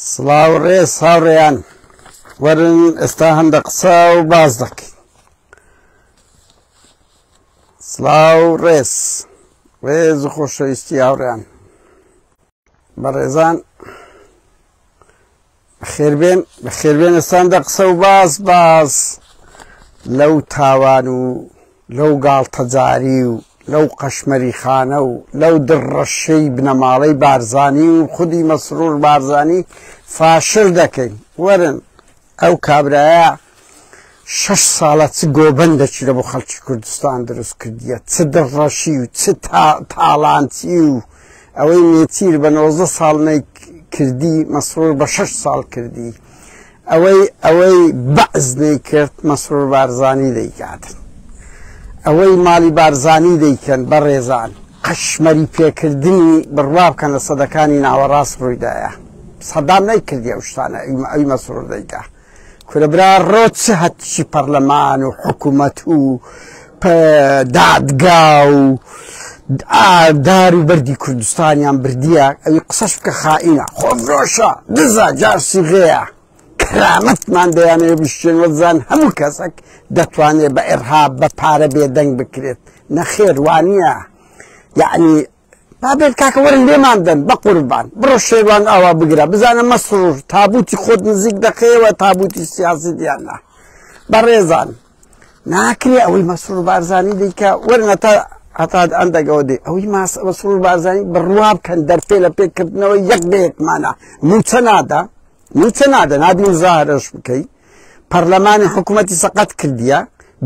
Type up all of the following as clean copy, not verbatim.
سڵاو ڕێز هاوڕێیان وەرن ئێستا هەندە قسە و باز دەکەین. سڵاو ڕێز ڕێز و خۆشەویستی هاوڕێیان بەڕێزان بەخێربێن ئێستا هەندە قسە و باز لەو تاوان و لەو گاڵتەجاری و لەو قەشمەری خانە و لەو دڕەشەی بنەماڵەی بارزانی و خودی مەسرور بارزانی فاشل دەکەین. وەرن ئەو کابرایە 6 ساڵە چ گۆبەندێکی لە بۆ خەڵکی کوردستان دروست کردیە، چ دڕەشی و چ تاڵانتی و ئەوەی نێچیر بە 19 ساڵ کردی مەسرور بە 6 ساڵ کردی، ئەوەی بەعز نەیکرد مەسرور بارزانی دەیکاتن، ئەوەی ماڵی بارزانی دەیکەن بەڕێزان قەشمەری پێکردنی بڕوا بکەن لە سەدەکانی ناوەڕاست ڕوویدایە. سەدام نەیکردی ئەو شتانە ئەوی مەسرور دەیکا. کورەبرا ڕۆ چ هەتیشی پەرلەمان و حکوومەت و دادگا و دار و بەردی کوردستانیان بردیە، ئەوی قسەش بکە خائینە، خۆفرۆشە، دزە، جارسیغەیە، کرامەتمان دەیانەوێ بشتێن وەزان هەموو کەسێک دەتوانێت بە ئێرهاب بە پارە بێدەنگ بکرێت. نەخێر وانە یعنی بابێت کاکە وەرن لێمان دەن بە قوربان بڕۆ شێوان ئاوا بگرە بزانە مەسرور تابوتی خۆت نزیک دەکەیەوە تابوتی سیاسی دیانە. بەڕێزان ناکرێ ئەوەی مەسرور بارزانی دەیکە وەرن هەتا ئەندەگەوە دێ ئەوەی مەسرور بارزانی بڕوا بکەن دەرفێ لە پێکردنەوەی یەک بەیەکمانە موچە نادە نابی مزاهرەش بکەی. پەرلەمانی حکوومەتی سەقەت کردیە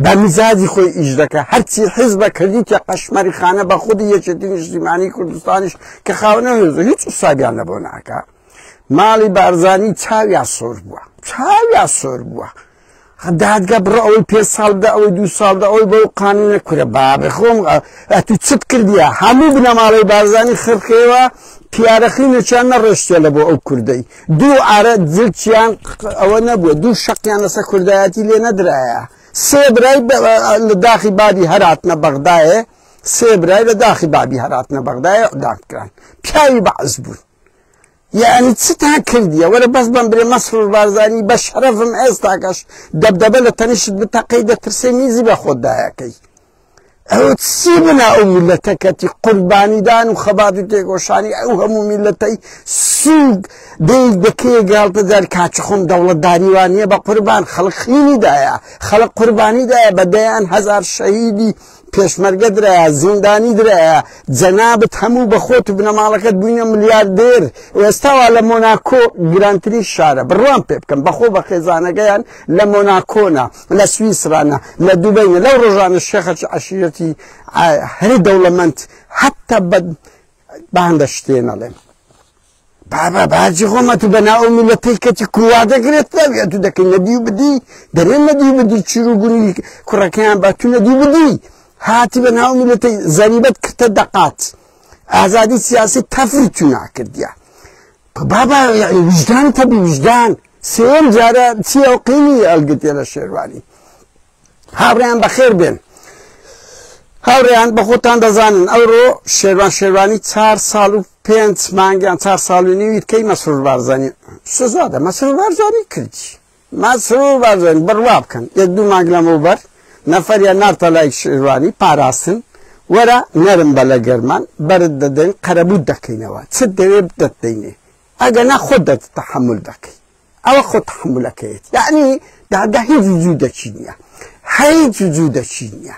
بە میزاجی خۆی ئیش دەکە، هەرچی حیزبە کردیتە قەشمەری خانە بە خودی یەکێتی نیشتیمانی کوردستانیش کە خاوەنە هێزە هیچ ئوسابیان لەبۆ ناکە. ماڵی بارزانی چاویا سۆر بووە. دادگا بڕۆ ئەوەی 5 ساڵ بدە ئەوەی 2 ساڵ بدە ئەوەی بەو قانونە کورە بابێ خۆم تو چت کردیە هەموو بنەماڵەی بارزانی خرخێوە پیارەخی نەچیان نەڕێشتێ لە بۆ ئەو کوردەی 2 ئارە جلچیان ئەوە نەبووە 2 شەقیان لەسەر کوردایەتی لێ نەدرایە. 3 برای لە داخی بابی هەراتنە بەغدایە، 3 برای لە داخی بابی هەراتنە بەغدایە دادکران پیاوی بەعز بوون. یعنی چتان کردیە وەرە بەس بم برێ مەسرور بارزانی بە شەرەفم ئێستاکەش دەبدەبە لە تەنیشت بتەقەی دەترسێ میزی بە خۆتدایەکەی. ئەوە چی بنا ئەو میلەتەکەتی قوربانیدان و خەباتی تێگۆشانی ئەو هەموو میلەتەی سوگ دەکەیە گاڵتەجار کاچ خۆم دەوڵەتداری وانیە بە قوربان خەڵک خینیدایە، خەڵک قوربانیدایە بە دەیان 1000 شەهیدی پێشمەرگە درایە، زیندانی درایە، جەنابەت هەموو بە خۆت و بنەماڵەکەت بووینە ملیاردێر. ئێستاوا لە مۆناکۆ گرانترین شارە بڕوان پێ بکەم بەخۆ بە خێزانەکەیان لە مۆناکۆنا، لە سویسرانە، لە دوبەینە، لەو ڕۆژانە شێخە عەشیرەتی هەری دەوڵەمەند هەتتا بەهەندە شتێنەڵێم بابا باجی خۆمە تو بەناو ئەو میلەتەی کەتی کووا دەگرێت نەوێت تو دەکەی نەدی و بدی دەرێن نەدی و بدی چیرۆگونی کوڕەکەیان با تو نەدی و بدی هاتی بەناو میلەتەی زەریبەت کردە دەقات ئازادی سیاسی تەفری تو ناکردیە. بابا وجدان تەبی وجدان سێم جارە چی ئەو قینی ئەلگتێ لە شێروانی. هاوڕێیان بەخێر بێن، هاوڕێیان بە خۆتان دەزانن ئەوڕۆ شێروانی 4 ساڵ و 5 مانگیان 4 ساڵ و نیویت کەی مەسرور بارزانی سزادە مەسرور بارزانی کردی. مەسرور بارزانی بڕوا بکەن 1-2 مانگ لەمەوبەر نەفەریان نارتە لای شێروانی پاراستن وەرە نەرم بە لە گەرمان بەرت دەدەین قەرەبوو دەکەینەوە چ دەوێت دەدەینێ ئەگەنا خۆت تەحەمل دەکەی ئەوە خۆت تەحەملەکەیت. یعنی دادا هیچ وجودەکی نییە، هیچ وجودەکی نییە.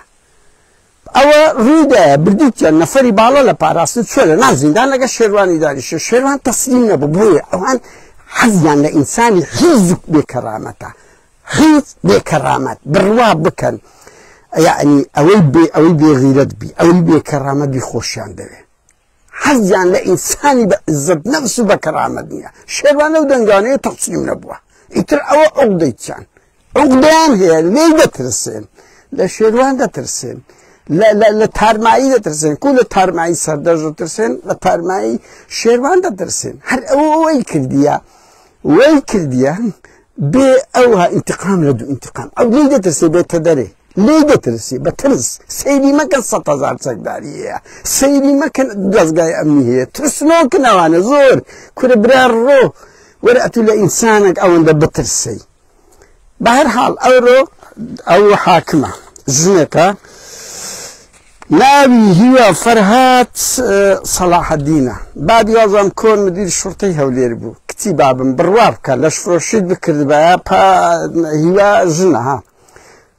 ئەوە ڕوویدایە بردیتیان نەفەری باڵە لە پاراستن چۆ لە ناو زیندان لەگە شێروانی داریشە شێروان تەسلیم نەبوو بۆیە ئەوان حەزیان لە ئینسانی هیچ بێکەرامەتە، هیچ بێکەرامەت بڕوا بکەن. یعنی ئەوەی بێغیرەت بی ئەوەی بێکەرامەت بی خۆشیان دەوێت. حەزیان لە ئینسانی بە عزت نەفس و بە کەرامەت نییە. شێروان لەو دەنگانەیە تەسلیم نەبووە. ئیتر ئەوە عوقدەیتیان عوقدەیان هەیە لێی دەترسێن، لە شێروان دەترسێن، لە تارمایی دەترسێن، کو لە تارمایی سەردەژ دەترسێن، لە تارمایی شێروان دەترسێن. هەر ئەوەی کردیە بێ ئەوها ئینتقام لە دوو ئینتقام ئەو لێی دەترسێ بێتە دەرێ لێی دەترسی بە ترس سەیری مەکەن 100,000 چەکداری هەیە، سەیری مەکەن دەستگای ئەمنی هەیە، ترسنۆکن ئەوانە زۆر کورە برا ڕۆ ورأتوا لإنسانك أو أنت بترسي بهر حال أو حاكمة زنكا ناوي هو فرهات صلاح الدين بعد يوازم كون مدير الشرطة هولير بو كتيبا بروابك لاش فروشيد بكرد بها هو زنها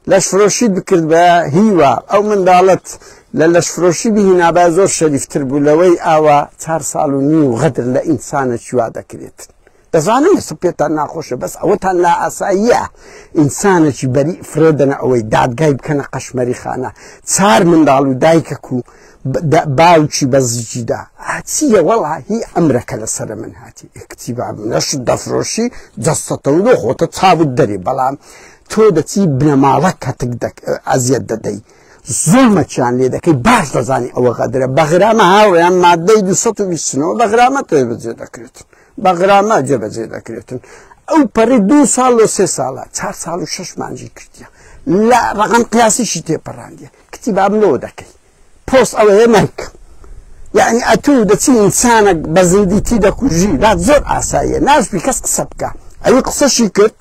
لاش فروشيد بكرد بها هو أو من دالت لاش فروشي به نابازور شريف تربو لوي أوا 4 سالوني وغدر لإنسان شوادا كريت دەزانم سپێتان ناخۆشە بەس ئەوەتان لا ئاساییە ئینسانێکی بەری فرێدەنە ئەوەی دادگای بکەنە قەشمەریخانە 4 منداڵ و دایکەک و باوکی بەزیجیدا چییە وەڵا هی ئەمرەکە لەسەرە من هاتی کتیبا نەشت دەفرۆشی جەستەتەوە لۆ خۆتە چاوت دەری بەڵام تۆ دەچی بنەماڵە کەتک ئەزیەت دەدەی زۆرمەچیان لێ دەکەی باش دەزانی ئەوە غەدرە بەغرامە هاوڕێیان مادەی 220 بەغرامە تۆ بەجێ دەکرێت بەغرامە جێبەجێ دەکرێتن ئەو پەڕی 2 ساڵ و 3 ساڵە 4 ساڵ و 6 مانجی کردیە لە ڕقم قیاسیشی تێپەڕاندیە کتیبام لۆ دەکەی پۆست ئەوەیە مەرک یعنی ئەتوو دەچی ئینسانێک بە زیندیتی دەکوژی لا زۆر ئاساییە ناشبی کەس قسە بکە ئەوی قسەشی کرد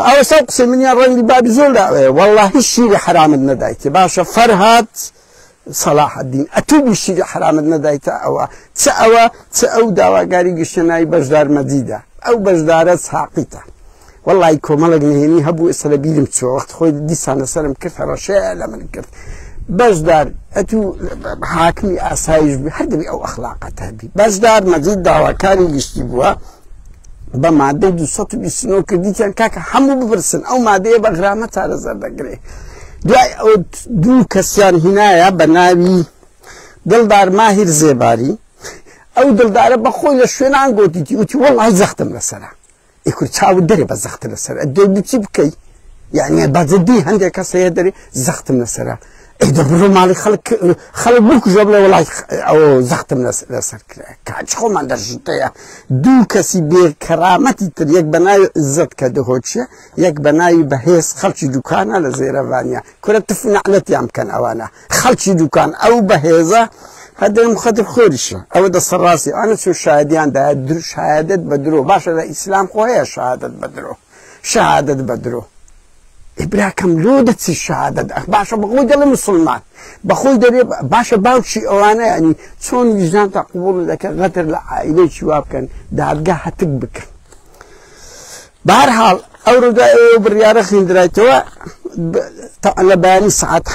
ئەوە سەو قسەی منیان ڕەنگی بابی زۆر لاوەیە وەڵڵا هیچ شیری حرامت نەدایتێ باشە فەرهاد صلاح الدين أتوب الشيء حرام ندايته أو أو دوا قاري قشناي بجدار مديدة أو بجدار ساقطة والله يكون ملك نهيني هبو إسلابيل متشو وقت خوي دي سنة سلم كرت رشاء لمن كرت بجدار أتو حاكمي أسايج بحد أو أخلاقتها بي بجدار مديد دوا كاري قشتبوها بمعدي دو صوت بيسنو كرديتان كاكا حمو ببرسن أو معدي بغرامة على زردقري دو کەسیان هینایە بە ناوی دڵدار ماهیر زێباری ئەو دڵدارە بەخۆی لە شوێنان گۆتیتی وتی وەڵڵای زەختم لەسەرە ئیکورد چاوت دەرێ بە زەختە لەسەر ئەدەی بچی بکەی یعنی بەجددی هەندێک کەسەیە دەرێ زەختم لەسەرە ئەی دەبڕۆ ماڵی خەڵک بکوژە بڵێ وەڵای ئەو زەختم لەسەر کرا کاچ خۆمان دەژتەیە دوو کەسی بێکەرامەتی تر یەک بە ناوی عزت کە دەهۆچیە یەک بە ناوی بەهێز خەڵکی دوکانە لە زێرەڤانیا کورە تف نەعلەتیان بکەن ئەوانە خەڵکی دوکان ئەو بەهێزە هەدەم خەدر خۆریشە ئەوە دەسەڕاستی ئەنە چۆ شایدیان دایە شایدت بە درۆ باشە لە ئیسلام خۆ هەیە شهادت بە درۆ شهادت بە درۆ إبراكم لودة الشهادة باشا بقول دل مسلمان بقول دل باشا باوشي أوانا يعني شون وجدان تقبل ذاك غدر العائلة شباب كان دارجها تقبك بهرحال أورد بريارة خندريتوا لباني ساعات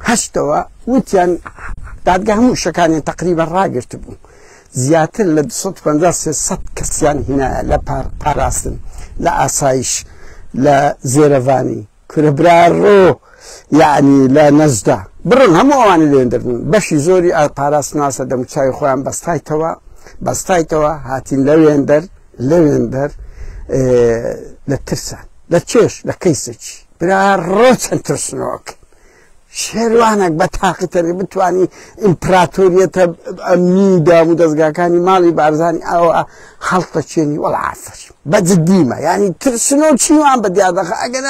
هشتوا وتيان دارجها مش كان تقريبا راجر تبو زيادة لدصوت بنداس صد كسيان هنا لباراستن لا أسايش لا زيرفاني كربرارو يعني لا نزدا برون هم اواني ليندرن بشي زوري باراس ناسا دم چاي خوان بستايتوا هاتين لويندر لترسان لتشيش لكيسج برارو تنترسنوك شێروانێک بە تاقیتەری بتوانی ئیمپراتۆریەتە ئەمنیدا و دەستگاکانی ماڵی بارزانی ئەوە هەڵتەچێنی وەڵعافری بەجددیمە یعنی ترسنەوە چیوان بەدیا دەخە ئەگەر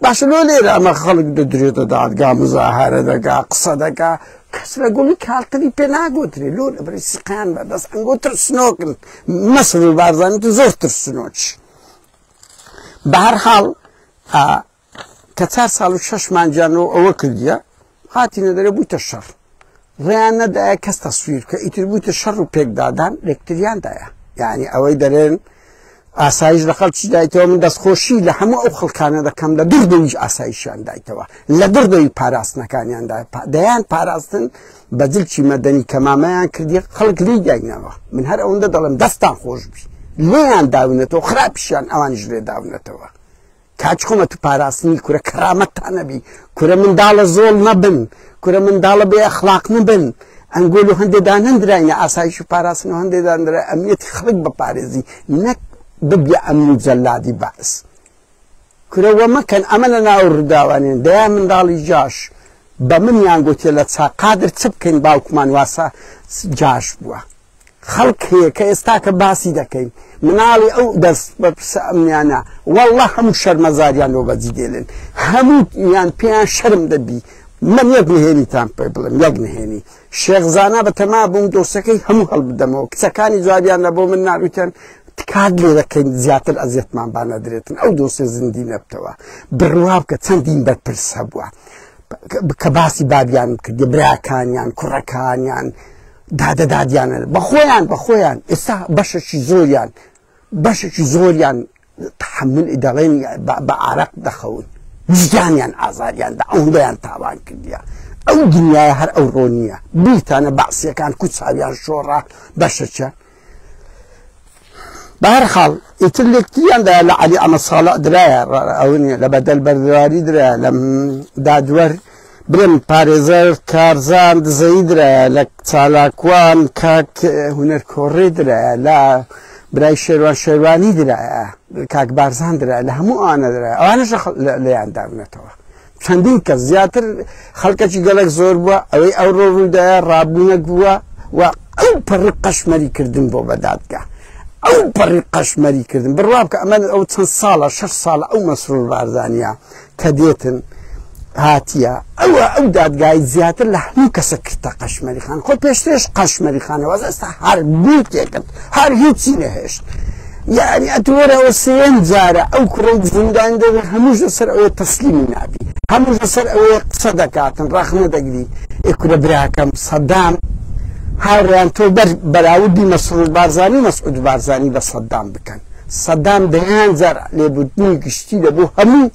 باشە لۆ لێرە ئەمە خەڵک دەدرێتە دادگا مزاهرە دەکا قسە دەکا کەس لە گوڵی کاڵتری پێ ناگۆترێ لۆ لەبەری سقیان بەدەست ئەنگۆ ترسنۆکن مەسڵ بارزانی زۆر ترسنۆچ بەهەرحاڵ كتار سالو 6 مانجانو أو كرديا هاتينا دري بويت الشر ريانا دايا كاس تصوير كإيتر بويت الشر وبيك دادان ريكتريان دايا يعني أوي دارين آسايش لخلتش دايتوا من دست خوشي لحمو أو خلقانا دا كام لدر دويش آسايشان دايتوا لدر دوي پاراستنا كانيان دايان پاراستن بدل چي مدني كماميان كرديا خلق لي جايناوا من هر اونده دلم دستان خوش بي ليان داونتو خرابشان اوانج لي داونتوا كاتشكم تو باراسني كورا كرامة نبي كورا من دال زول نبن كورا من دال بأخلاق نبن أنقولوا هندي دان هندرا أسايشو باراسنو هندي دان درا أمنيتي خلق ببارزي نك ببيا أمن جلادي بأس كورا وما كان أمننا ورداوانين دايا من دال جاش بمن يانقوتي لتسا قادر تبكين باوكمان واسا جاش بوا خلق هي كاستاك باسي دكين منالي او دس بس امنيانا والله هم شرم زاريان لو بزيدلن هم يعني بيان شرم دبي من يغنهني تام بيبل يغنهني شيخ زانا بتما بوم دوسكي هم قلب دمو سكاني زاريان لبو من ناروتن تکات لێ دەکەین زیاتر ئەزیەتمان با نەدرێتن ئەو دۆسێ زیندی نەبتەوە بڕوا بکە چەندین بەرپرس هەبووە کە باسی بابیان کردی براکانیان کوڕەکانیان دادەدادیانە بەخۆیان ئێستا بەشێکی زۆریان تحمل ئیدەڵێن بە عارەق دەخەون وجدانیان ئازاریاندا ئەوەندەیان تاوان کردیە ئەو دنیای هەر ئەو ڕۆ نییە بیرتانە بەعسیەکان کوچاویان شۆڕە بەشەچە بەهەرحاڵ ئیتر لێکتریاندا لە عەلی ئەمەساڵە درایە ئەوە لە بەدەل بەردەواری درایە لە دادوەر برم پارێزەر کارزان دزەی درایە لە چالاکوان کاک هونەر کۆڕێ درایە لە برای شێروانی درایە کاک بارزان درایە لە هەموو ئەوانە درایە ئەوانەش لەیان دابنێتەوە چەندین کەس زیاتر خەڵکەکی گەلک زۆر بووە ئەوەی ئەو ڕۆڕوودایە ڕابوونەک بووە و ئەو پەڕی قەشمەری کردن بۆ بەدادگا ئەو پەڕی قەشمەری کردن بڕوا بکە ئەمە ئەو چەند ساڵە 6 ساڵە ئەو مەسرور بارزانیە کە دێتن هاتیە ئەو دادگای زیاتر لە هەموو کەسە کردە قەشمەری خان خۆ پێشترش قەشمەری خانەوە ئێستا هەر بوتێکت هەر هیچی نەهێشت یعنی ئەتوەرەوە سێم جارە ئەو کوڕە زیندان دەبێت هەمووش لەسەر ئەوێ تەسلیمی نابی هەمووش لەسەر ئەوێ قسە دەکاتن ڕەخنە دەگری ئێکورە براکەم سەدام هاوڕیان تۆ بەراوردی مەسعود بارزانی بە سەدام بکەن سەدام دەیان جار لێبوردنی گشتی دەبوو هەموو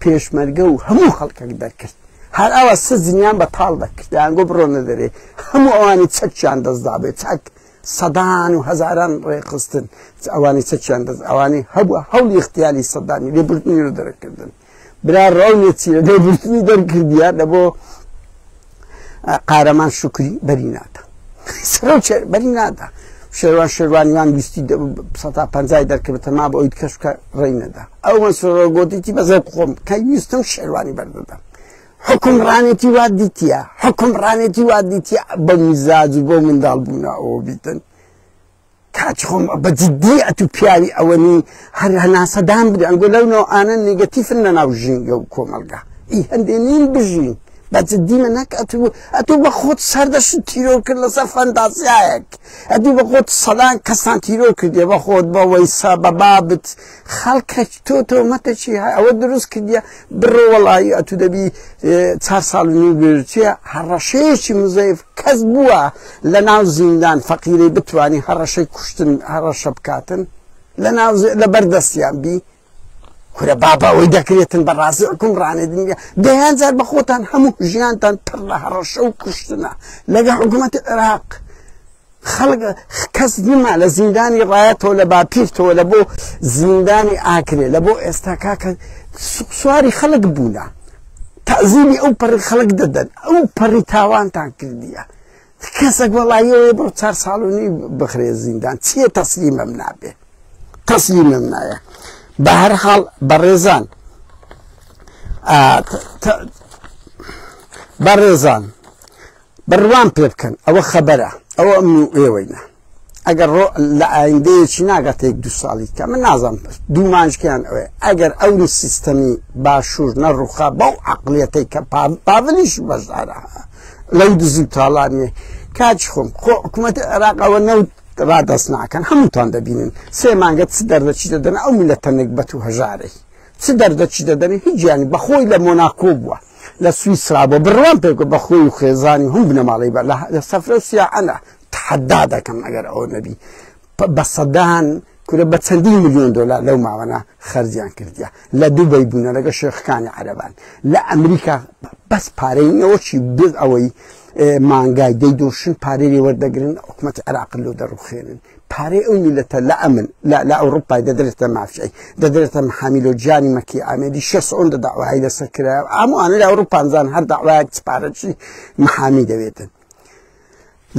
پێشمەرگە و هەموو خەڵکێک دەرکرد هەر ئەوە سزنیان بە تاڵ دەکرد یانگۆ بڕۆنە دەرێ هەموو ئەوانی چەکیان دەستدا بێت چەک سەدان و هەزاران ڕێخستن ئەوانی چەکیان دەست ئەوانی هەبووە هەولی اختیاری سەدامی لێبوردنی رو دەرەکردن برا ڕاونێ چیە لێبوردنی دەرکردیان لە بۆ قارەمان شوکری بەری نادا سەرۆچێر بەری نادا شێروانیوان ویستی 150 دەرکردێتە ما بە ئەوی کەشکە ڕێی نەدا ئەو مەسرۆ گۆتیتی بەزەر خۆم کەی ویستم شێروانی بەردەدەم حکومڕانێتی وا دیتیە حکومڕانێتی وا دیتیە بە میزاج و بۆ منداڵ بوونا ئەوە بیتن کاچ خۆم بە جددی ئەتو پیاوی ئەوەنی هەر هەناسەدان بدە ئەنگۆ لەونەوە ئانە نیگەتیفن لەناو ژینگە و کۆمەلگا ئی هەندێنین بژین بە جددیمە نەک ئەتو بە خۆت سەردەشت تیرۆ کرد لەسەر فەندازیایەک ئەتو بە خۆت سەدان کەسان تیرۆ کردێ بە خۆت بە وەیسا بە بابت خەڵکە تۆمەتەچی ئەوە دروست کردیە بڕۆ وەڵایی ئەتو دەبی 4 ساڵ و نیو گرچیە هەڕەشەیەکی مزەیف کەس بووە لە ناو زیندان فەقیرەی بتوانی هەڕەشەی کوشتن هەڕەشە بکاتن لە بەردەستیان بی کورە بابا ئەوەی دەکرێتن بە ڕازی حکومڕانێ دنیا دەیان جار بە خۆتان هەموو ژیانتان پڕ لە هەڕەشە و کوشتنە لەگە حکوومەتی عێراق خەڵک کەس نما لە زیندانی ڕایەتەوە لە باپیرتەوە لە بۆ زیندانی ئاکرێ لە بۆ ئێستا کاکە سواری خەڵک بوونە تەعزیمی ئەو پەڕی خەڵک دەدەن ئەو پەڕی تاوانتان کردیە کەسێک وەڵایەوەی بۆ 4 ساڵ و نیو بخرێ زیندان چییە تەسلیمەم نابێ تەسلیمەم نایە بە هەر حاڵ بەڕێزان بڕوان پێ بکەن ئەوە خەبەرە ئەوە ئەمن و ئێوەینە ئەگەر لە ئایندەیەکی ناگاتێک 2 ساڵی کە من نازانم 2 مانجکیان ئەوێ ئەگەر ئەو سیستەمی باشوور نەڕوخا بەو عەقڵیەتەی کە پاڤلیش بەشدارە لەو دزی و تاڵانیە کاچ خۆم حکوومەتی عێراق ئەوە نەوت ڕادەست ناکەن هەمووتان دەبینن 3 مانگە چ دەردەچی دەدەن ئەو میلەتە نەکبەت و هەژارەی چ دەردەچی دەدەن هیچ گیانی بەخۆی لە مۆناکۆ بووە لە سویسرا بۆ بڕوان پێ بەخۆی و خێزانی هەم بنەماڵی بە لە سەفرە و سیاحەنە تحەدا دەکەم ئەگەر ئەوە نەبی بە سەدان کورە بە چەندین ملیۆن دۆلار لەو ماوەنە خەرجیان کردیە لە دووبەی بوونە لەگە شێخەکانی عەرەبان لە ئەمریکا بەس پارەی نەوەچی بێت ئەوەی مانگای دەیدۆشن پارەی وەردەگرن حکوومەتی عێراق لەو دەڕوخێنن پارەی ئەو میلەتە لە ئەمن لە ئەوروپای دەدرێتە مافشەی دەدرێتە حامیلۆجیانی مەکی ئامێدی 6 ئەوەندە داوای لەسەر کرا هەمووانە لە ئەوروپانزان هەر داوایەک پارەچی محامی دەوێتن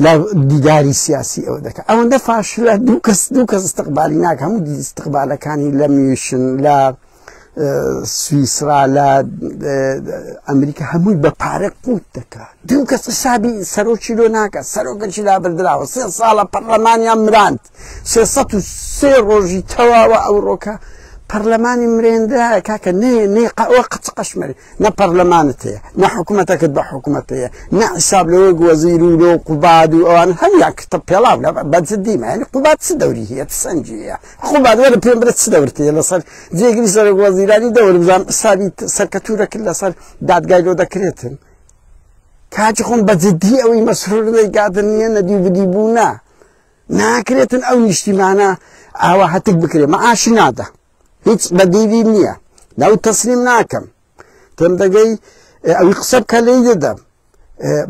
لە دیداری سیاسی ئەوە دەکات ئەوەندە فاشلە دوو کەس استقبالی ناکە هەموو استقبالەکانی لە میشن لە سویسرا لە ئەمریکا هەمووی بە پارە قوت دەکات دوو کەس حسابی سەرۆکی لۆ ناکات سەرۆکەکی لابردراوە 3 ساڵە پەرلەمانیان مراند 303 ڕۆژی تەواوە ئەوڕۆکە برلماني مريندا كاكا ني وقت قشمري نا برلمانتي نا حكومتك بحكومتي نا حساب لوق وزير ولو قباد وان هم يعني كتب يلا بعد سديمه يعني قباد سدوري هي تسنجيه قباد ولا بين برد سدورتي يلا صار زي جري صار وزيراني دور بزام صار سركتوره كلها صار داد قايلو ذكرتن كاجخون بزدي او مسرور ذي قادني ندي بديبونا ناكرتن او اجتماعنا او هتك بكري معاش نادا هيك بديلي نية لو تسليم ناكم تم دقي او يقصب كالي دم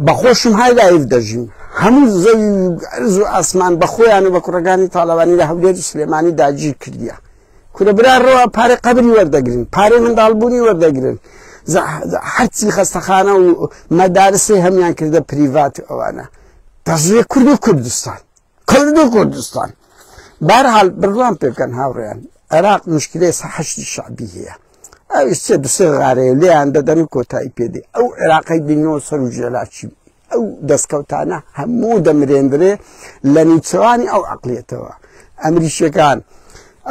بخوشم هاي لا يفدجم همو زي ارزو اسمان بخوي انا بكرغاني طالباني لهوليد سليماني داجي كرديا كل برار روا باري قبري وردقرين باري من دالبوني وردقرين حتى خستخانه ومدارسي هم يعني كده بريفات او انا تصوير كردو كردستان بارحال بردوان بيبكن هاوريان العراق مشكلة حشد الشعبية او يستيد صغاري اللي عنده دنكو تايبيدي او عراقي دينيو سروجيلاتشي او دسكوتانا همو دمريندري لنيتواني او عقليتوا امريكا كان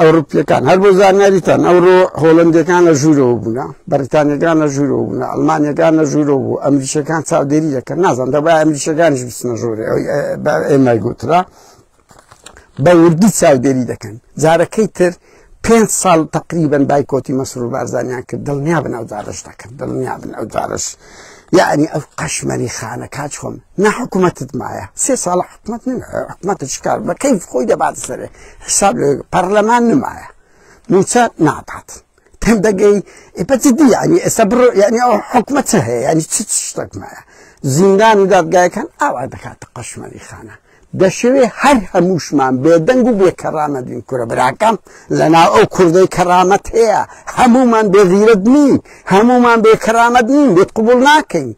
اوروبا كان هل بوزارنا ريتان اورو هولندا كان جورو بنا بريطانيا كان جورو بنا المانيا كان جورو امريكا كان سعوديه كان نازم دابا امريكا كان جبسنا جوري ما يقول بوردي سعوديه كان زار كيتر 5 سال تقريبا بايكوتي مسرور بارزانيان كدلنيا بن اوزارش دكن دلنيا بن اوزارش يعني قشمري خانه كاتشهم نا حكومه معايا 6 سال حكومه تشكال كيف خويا بعد سنه حساب برلمان معايا موسى نعبت تم دقي بتدي يعني صبر يعني او حكومتها يعني تشتك معايا زندان وداد جاي كان او عندك قشمري خانه دشوي هر هموش من بدنگو به کرامت دین کره براکم لنا او کرده کرامت هیا همو من به غیرت نی همو من به کرامت نی بیت قبول نکن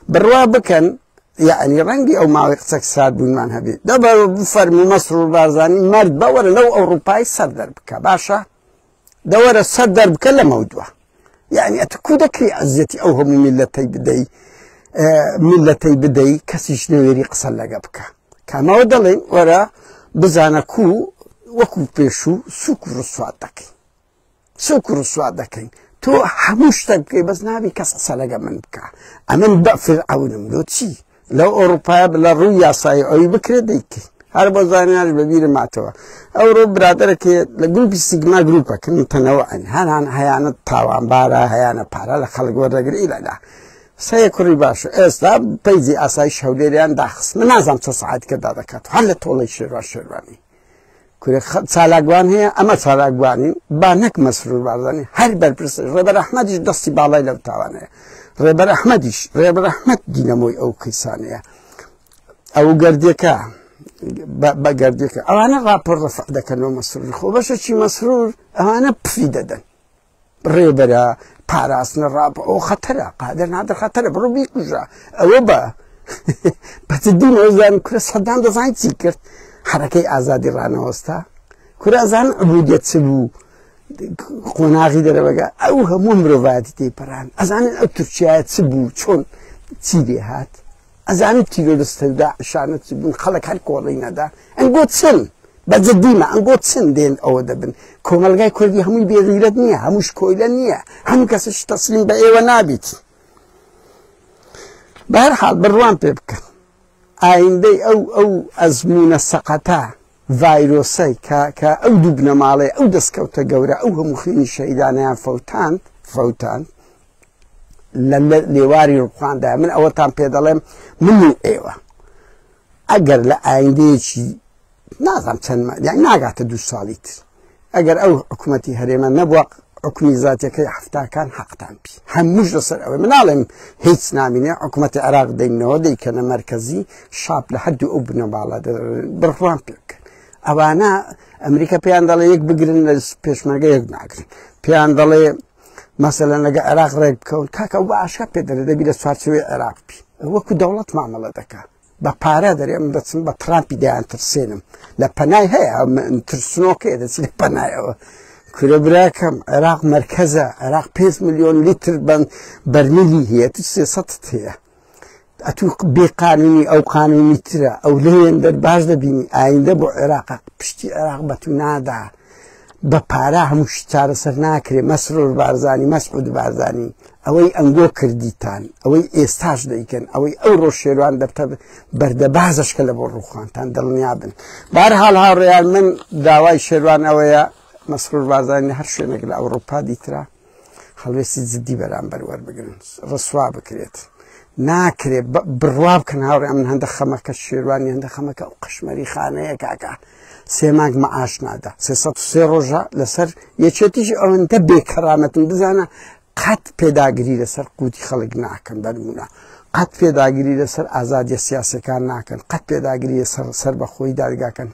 بروا بکن يعني رنگي او ما يقصك ساد بون من هبي دابا بفرمي مصر والبارزاني مرد باور لو اوروباي صدر بك باشا دور صدر بك موضوع يعني اتكو ذكري عزتي او هم ملتي بدي كسيش نويري قصر لقبك كما ودلين ورا بزانكو وكو بيشو سوكر السوادكين تو حموش تبكي بس نابي كسر سلقة من بكا أمن بقفل عون ملوتي لو أوروبا بلا رويا صاي أو بكرة ديكي هربا زانيان ببير معتوا أوروبا برادرك لجروب سيجما جروبا كن تنوعا هيانا طاوان بارا هيانا بارا لخلق ورقر إلى لا سيكون باش اسلام بيزي اساي شوليريان داخس منازم تصعد كذا دكات حل طول الشرواني كل سالاغوان هي اما سالاغواني بانك مسرور بارزاني هر بربرس ربر احمدش دستي بالاي لو تاوانه ربر احمد ديناموي او كيسانيه او قرديكا بقرديكا او انا رابور رفع دك انه مسرور خو باش شي مسرور انا بفيددن ربر باراس نراب او خطره قادر نادر خطره بروبي كجا اوبا بتدين وزن كل صدام دزاين سيكر حركه ازادي رانا وستا كل ازان عبوديت سبو قناغي دربا او هم مرواتي بران ازان تركيا سبو چون تيدي هات ازان تيلو دستدا شانت سبو خلق هر كولينا دا انغوتسن بزديما انغوتسن دين او دبن كومالغاي كردي همي بيغيرت نيه هموش كويلن نيه هم كسش تسليم بايوا نابيت بهرحال بروان بيبك عندي او ازمون السقطه فيروسي كا او دبنا مالي او دسكوتا غورا او هم خين شيدانا فوتان لواري رقان دا من اوتان بيدلم منو ايوا اگر لا عندي شي نازم تن يعني ناقات دو ساليت اگر او حكومتي هريما نبوق حكومي ذاتي كي حفتا كان حق تنبي هم مش رسل اوي من عالم هيتس ناميني حكومة العراق دينو دي كان مركزي شاب لحد ابنه بالا برفوان بيك اوانا امريكا بيان دالي يك بقرن بيش مرقا يك ناقرن بيان دالي مثلا لقى عراق ريك بكون كاكا وعاشا بيدر دا بيدا سوار سوي عراق بي وكو دولة معملة دكا بپاره داری ام دستم با ترامپی دیان ترسینم لپنای هیا من ترسنو که دستی لپنای او کره براکم عراق مرکزه عراق 5 مليون لیتر برمیلی هیا تو سیاست هیا اتو بی قانونی او قانونی تره او لین در باز دبینی آینده با عراق پشتی عراق بتو نادا بەپارە هەموو چارەسەر ناکرێ. مەسرور بارزانی مەسعود بارزانی ئەوەی ئەنگۆ کردیتان ئەوەی ئێستاش دەیکەن ئەوەی ئەو ڕۆژ شێروان دەبتە بەردەبازەشکە لە بۆ ڕووخانتان دڵنیا بن. بەهەرحاڵ هاوڕێیان من داوای شێروان ئەوەیە مەسرور بارزانی هەر شوێنێک لە ئەوروپا دیترا هەڵوێستی جددی بەرامبەر وەربگرن ڕسوا بکرێت. ناکرێت بڕوا بکەن هاوڕێیان من هەندە خەمەکە شێروانی هەندە خەمەکە ئەو قەشمەری خانەیە کاکە 3 مانگ مەعاش نادا 303 ڕۆژە لەسەر یەکێتیش ئەوەندە بێکەرامەتن بزانە قەت پێداگیری لەسەر قوتی خەڵک ناکەن بەنمونە قەت پێداگیری لەسەر ئازادیە سیاسەکان ناکەن قەت پێداگیری سەر بەخۆی دادگاکەن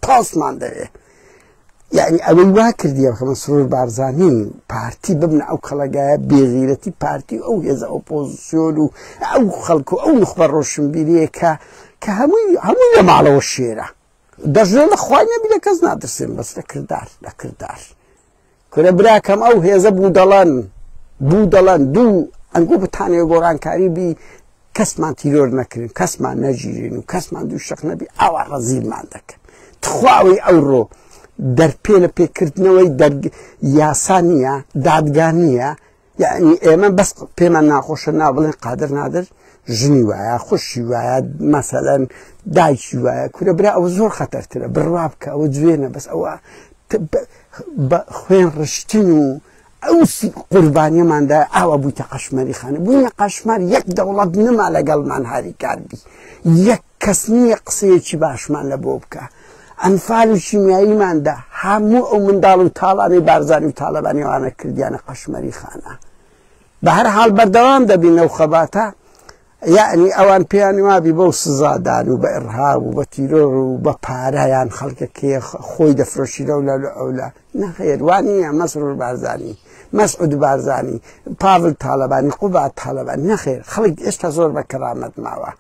پۆستمان دەوێ یعنی ئەوەی وا کردیە کە مەسرور بارزانی پارتی ببنە ئەو خەڵگایە بێغیرەتی پارتی ئەو هێزە ئۆپۆزیسیۆن و ئەو خەڵک و ئەو نخبە ڕۆشنبیریە کە هەمووی لە ماڵەوە شێرە دەژێت لە خوای نەبی لە کەس نادرسێن بەس لە کردار کورە براکەم ئەو هێزە بوو دەڵەن دوو ئەنگۆ بتانێ گۆڕانکاری بی کەسمان تیرۆر نەکردن کەسمان نەگیرین و کەسمان دوو شەق نەبی ئاوا ڕەزیلمان دەکەن تخواوەی ئەوڕۆ دەرپێ لە پێکردنەوەی یاسا نییە دادگا نییە یعنی ئێمە بەس پێمان ناخۆشە نابڵێن قادر نادر ژنی وایە خوشی وایە مەسەلەن دایکی وایە کورە برا ئەوە زۆر خەتەرترە بڕوا بکە ئەوە جوێنە بەس ئەوە خوێن ڕشتن و ئەو قوربانیەماندا ئاوا بوویتە قەشمەری خانە بووینە قەشمەر یەک دەوڵەت نما لەگەڵمان هاریکاربی یەک کەس نییە قسەیەکی باشمان لە بۆ بکە ئەنفال و شیمیاییماندا هەموو ئەو منداڵ و تاڵانی بارزانی و تاڵەبانیوانە کردیانە قەشمەری خانە بە هەر حاڵ بەردەوام دەبینە و خەباتە یعنی ئەوان پێیانی وابی بەو سزادان و بە ئێرهاب و بە تیرۆر و بە پارەیان خەڵکەکەی خۆی دەفرۆشیرە و لە ئەولا نەخێر وانە مەسرور بارزانی مەسعود بارزانی پاڤڵ تاڵەبانی قوبات تاڵەبانی نەخێر خەڵک ئێستا زۆر بە کەرامەت ماوە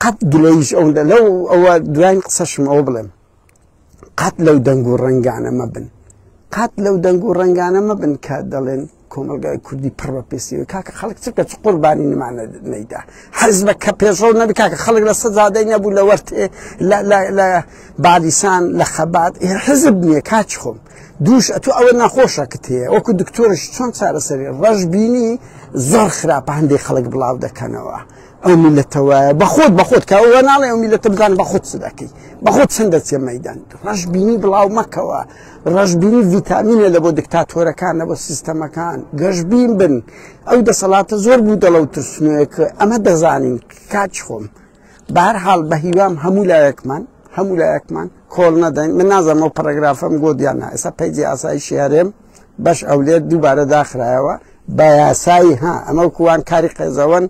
قەت گلەیش ئەوەندە لەو ئەوە دوایین قسەشم ئەوە بڵێم قەت لەو دەنگ و ڕەنگانە مەبن قەت لەو دەنگ و ڕەنگانە مەبن کە دەڵێن کۆمەلگای کوردی پڕ بە پێسیوە کاکە خەڵک چکە چ قوربانی نمانە نەیدا حەزبە کە پێشڕۆ نەبی کاکە خەڵک لە سەجادەی نەبوو لە وەرتێ لە بادیسان لە خەبات حزب نییە کاچ خۆم دووش ئەتو ئەوە ناخۆشە کت هەیە وەکو دکتۆرش چۆن چارەسەری ڕەش بینی زۆر خراپە هەندێک خەڵک بڵاو دەکەنەوە ئەو میلەتەوە بەخۆت کە ئەوە ناڵێ ئەو میلەتە بزانە بەخۆت چ دەکەی بەخۆت چەند دەچێ مەیدان ڕەش بینی بڵاو مەکەوە ڕەش بینی ڤیتامینە لە بۆ دیکتاتۆرەکان لە بۆ سیستەمەکان گەشبین بن ئەو دەسەڵاتە زۆر بوو دەڵە و ترسنوویە کە ئەمە دەزانین کاچ خۆم بە هەر حاڵ بە هیوام هەموو لایەکمان کۆڵ نەدەین من نازانم ئەو پەرەگرافەم گۆدیان نا ئێستا پەیجی ئاسایشی هەرێم بەش ئەولێر دووبارە داخرایەوە بە یاسایی ئەمە کووان کاری قێزەوەن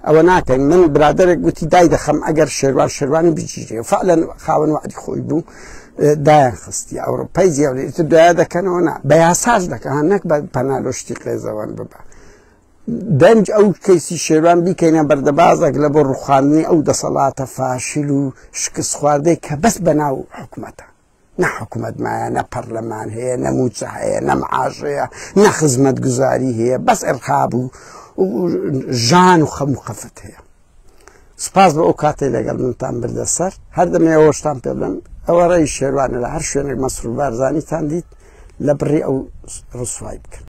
ئەوە ناکەین من برادێک گوتی دای دەخەم ئەگەر شێروانی بگیرێ فعلەن خاوەن وعدی خۆی بوو دایان خستی ئەوروپای جیاوێت دوایە دەکەنەوە نا بە یاساش دەکەن نەک بە پەنالۆشتی قێزەوەن ببە دەنج ئەو کەیسی شێروان بیکەینە بەردەبازێک لە بۆ ڕوخاندنی ئەو دەسەڵاتە فاشل و شکست خواردەی کە بەس بەناو حکومەتە نە حکومەت مایە نە پەرلەمان هەیە نە موچە هەیە نە معاش هەیە نە خزمەتگوزاری هەیە بەس ئێرهاب و ژان و خەم و خەفت هەیە سپاس بە ئەو کاتەی لەگەڵ منتان بردە سەر هەر دەمێەوەشتان پێ بڵێم ئەوە ڕێی شێروانە لە هەر شوێنێک مەسرور بارزانیتان دیت لە بڕی ئەو ڕسوای بکەن